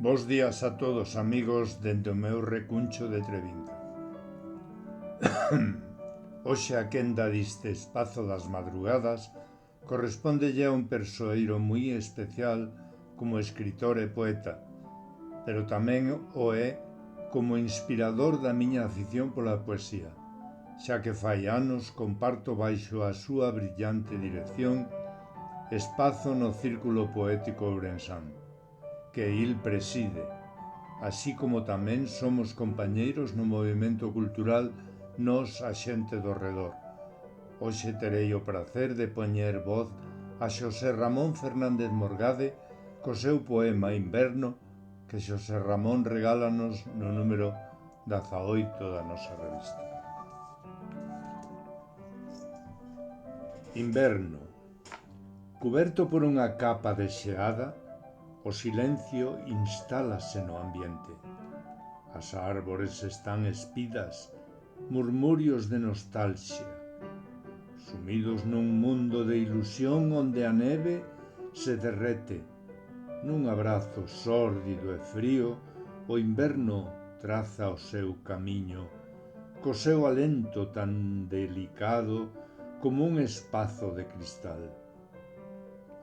Bos días a todos, amigos, dende o meu recuncho de Trevinga. Hoxe a quenda diste espazo das madrugadas correspóndelle a un persoeiro moi especial como escritor e poeta, pero tamén o é como inspirador da miña afición pola poesía, xa que fai anos comparto baixo a súa brillante dirección espazo no Círculo Poético Ourensán, que il preside, así como tamén somos compañeiros no movimento cultural Nós a xente do redor. Hoxe terei o prazer de poñer voz a Xosé Ramón Fernández Morgade co seu poema Inverno, que Xosé Ramón regálanos no número 18 da nosa revista. Inverno. Cuberto por unha capa de xeada, o silencio instálase no ambiente. As árbores están espidas, murmurios de nostalxia, sumidos nun mundo de ilusión onde a neve se derrete. Nun abrazo sórdido e frío, o inverno traza o seu camiño, co seu alento tan delicado como un espazo de cristal.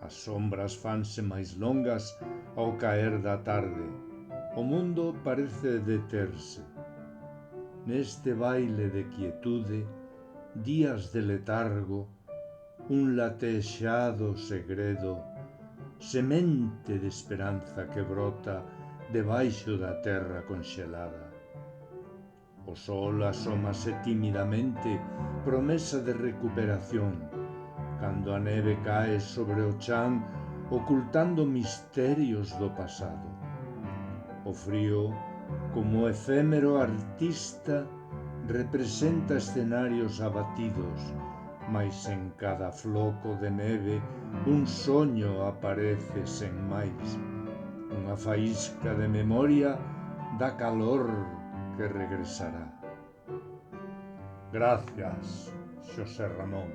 As sombras fanse máis longas ao caer da tarde. O mundo parece deterse. Neste baile de quietude, días de letargo, un latexado segredo, semente de esperanza que brota debaixo da terra conxelada. O sol asómase tímidamente, promesa de recuperación, cando a neve cae sobre o chan, ocultando misterios do pasado. O frío, como efémero artista, representa escenarios abatidos, mais en cada floco de neve un soño aparece sen máis. Unha faísca de memoria da calor que regresará. Gracias, Xosé Ramón.